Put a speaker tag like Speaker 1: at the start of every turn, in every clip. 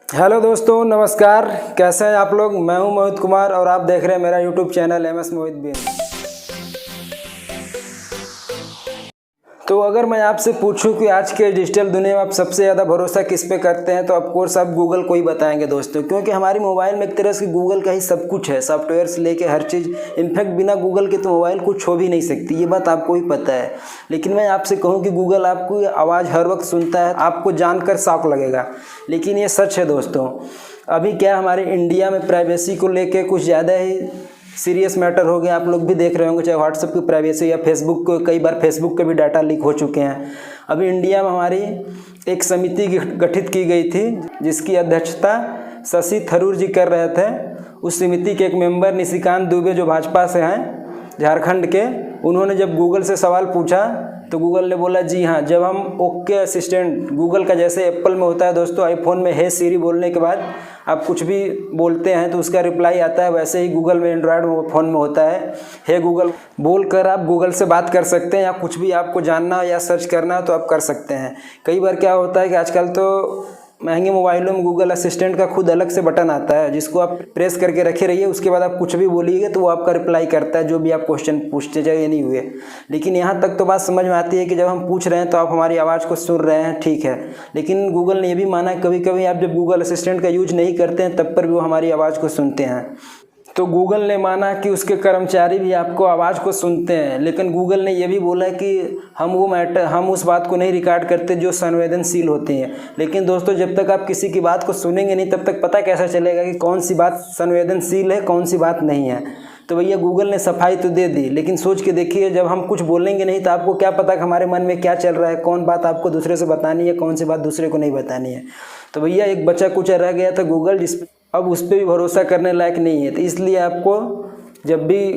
Speaker 1: Hello दोस्तों, नमस्कार। कैसे हैं आप लोग। मैं हूं मोहित कुमार और आप देख रहे हैं मेरा यूट्यूब चैनल MS मोहित बीन। तो अगर मैं आपसे पूछूं कि आज के डिजिटल दुनिया में आप सबसे ज़्यादा भरोसा किस पे करते हैं, तो ऑफकोर्स आप गूगल को ही बताएंगे दोस्तों, क्योंकि हमारी मोबाइल में एक तरह से गूगल का ही सब कुछ है, सॉफ्टवेयर से लेके हर चीज़। इनफैक्ट बिना गूगल के तो मोबाइल कुछ हो भी नहीं सकती, ये बात आपको ही पता है। लेकिन मैं आपसे कहूँ कि गूगल आपकी आवाज़ हर वक्त सुनता है, आपको जानकर शॉक लगेगा, लेकिन ये सच है दोस्तों। अभी क्या हमारे इंडिया में प्राइवेसी को लेके कुछ ज़्यादा ही सीरियस मैटर हो गया। आप लोग भी देख रहे होंगे, चाहे व्हाट्सएप की प्राइवेसी या फेसबुक को, कई बार फेसबुक के भी डाटा लीक हो चुके हैं। अभी इंडिया में हमारी एक समिति गठित की गई थी, जिसकी अध्यक्षता शशि थरूर जी कर रहे थे। उस समिति के एक मेंबर निशिकांत दुबे, जो भाजपा से हैं, झारखंड के, उन्होंने जब गूगल से सवाल पूछा तो गूगल ने बोला जी हाँ। जब हम ओके असिस्टेंट, गूगल का जैसे एप्पल में होता है दोस्तों, आईफोन में हे सीरी बोलने के बाद आप कुछ भी बोलते हैं तो उसका रिप्लाई आता है, वैसे ही गूगल में, एंड्रॉयड फ़ोन में होता है हे गूगल बोलकर आप गूगल से बात कर सकते हैं, या कुछ भी आपको जानना या सर्च करना है तो आप कर सकते हैं। कई बार क्या होता है कि आजकल तो महंगे मोबाइलों में गूगल असिस्टेंट का खुद अलग से बटन आता है, जिसको आप प्रेस करके रखे रहिए, उसके बाद आप कुछ भी बोलिएगा तो वो आपका रिप्लाई करता है, जो भी आप क्वेश्चन पूछते जाए नहीं हुए। लेकिन यहाँ तक तो बात समझ में आती है कि जब हम पूछ रहे हैं तो आप हमारी आवाज़ को सुन रहे हैं, ठीक है। लेकिन गूगल ने ये भी माना है कभी कभी आप जब गूगल असिस्टेंट का यूज नहीं करते हैं तब पर भी वो हमारी आवाज़ को सुनते हैं। तो गूगल ने माना कि उसके कर्मचारी भी आपको आवाज़ को सुनते हैं, लेकिन गूगल ने यह भी बोला कि हम उस बात को नहीं रिकॉर्ड करते जो संवेदनशील होती हैं। लेकिन दोस्तों, जब तक आप किसी की बात को सुनेंगे नहीं, तब तक पता कैसा चलेगा कि कौन सी बात संवेदनशील है, कौन सी बात नहीं है। तो भैया गूगल ने सफाई तो दे दी, लेकिन सोच के देखिए, जब हम कुछ बोलेंगे नहीं तो आपको क्या पता कि हमारे मन में क्या चल रहा है, कौन बात आपको दूसरे से बतानी है, कौन सी बात दूसरे को नहीं बतानी है। तो भैया एक बचा कुचा रह गया था गूगल, जिस अब उस पर भी भरोसा करने लायक नहीं है। तो इसलिए आपको जब भी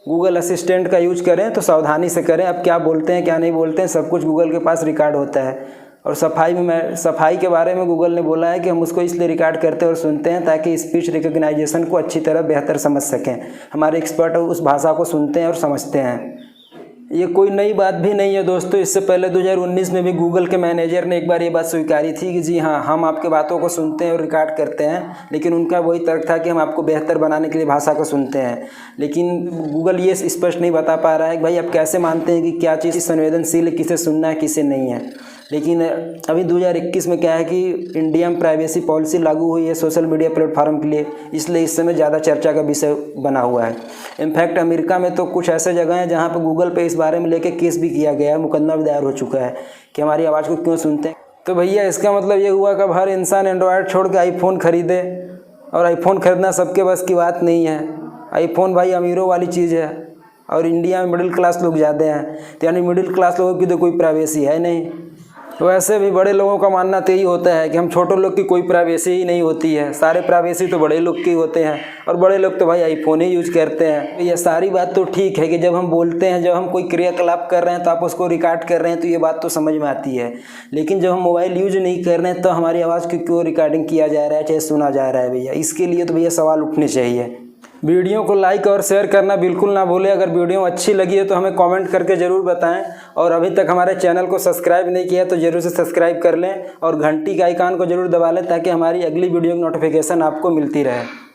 Speaker 1: गूगल असिस्टेंट का यूज करें तो सावधानी से करें। अब क्या बोलते हैं क्या नहीं बोलते हैं, सब कुछ गूगल के पास रिकॉर्ड होता है। और सफाई के बारे में गूगल ने बोला है कि हम उसको इसलिए रिकॉर्ड करते हैं और सुनते हैं ताकि स्पीच रिकग्नाइजेशन को अच्छी तरह बेहतर समझ सकें। हमारे एक्सपर्ट उस भाषा को सुनते हैं और समझते हैं। ये कोई नई बात भी नहीं है दोस्तों। इससे पहले 2019 में भी गूगल के मैनेजर ने एक बार ये बात स्वीकारी थी कि जी हाँ, हम आपके बातों को सुनते हैं और रिकॉर्ड करते हैं, लेकिन उनका वही तर्क था कि हम आपको बेहतर बनाने के लिए भाषा को सुनते हैं। लेकिन गूगल ये स्पष्ट नहीं बता पा रहा है कि भाई आप कैसे मानते हैं कि क्या चीज़ संवेदनशील है, किसे सुनना है किसे नहीं है। लेकिन अभी 2021 में क्या है कि इंडिया में प्राइवेसी पॉलिसी लागू हुई है सोशल मीडिया प्लेटफॉर्म के लिए, इसलिए इस समय ज़्यादा चर्चा का विषय बना हुआ है। इनफैक्ट अमेरिका में तो कुछ ऐसे जगह हैं जहाँ पर गूगल पे इस बारे में लेके केस भी किया गया है, मुकदमा भी दायर हो चुका है कि हमारी आवाज़ को क्यों सुनते हैं। तो भैया इसका मतलब ये हुआ कि हर इंसान एंड्रॉयड छोड़ के आईफोन खरीदे, और आईफोन खरीदना सबके बस की बात नहीं है। आईफोन भाई अमीरों वाली चीज़ है, और इंडिया में मिडिल क्लास लोग ज़्यादा हैं, तो यानी मिडिल क्लास लोगों की तो कोई प्राइवेसी है नहीं। वैसे भी बड़े लोगों का मानना तो यही होता है कि हम छोटों लोग की कोई प्राइवेसी ही नहीं होती है, सारे प्राइवेसी तो बड़े लोग की होते हैं, और बड़े लोग तो भाई आईफोन ही यूज करते हैं। ये सारी बात तो ठीक है कि जब हम बोलते हैं, जब हम कोई क्रियाकलाप कर रहे हैं तो आप उसको रिकॉर्ड कर रहे हैं, तो ये बात तो समझ में आती है। लेकिन जब हम मोबाइल यूज नहीं कर रहे हैं तो हमारी आवाज़ की क्यों रिकॉर्डिंग किया जा रहा है, चाहे सुना जा रहा है भैया। इसके लिए तो भैया सवाल उठने चाहिए। वीडियो को लाइक और शेयर करना बिल्कुल ना भूलें। अगर वीडियो अच्छी लगी है तो हमें कमेंट करके ज़रूर बताएं, और अभी तक हमारे चैनल को सब्सक्राइब नहीं किया तो ज़रूर से सब्सक्राइब कर लें, और घंटी के आइकन को ज़रूर दबा लें ताकि हमारी अगली वीडियो की नोटिफिकेशन आपको मिलती रहे।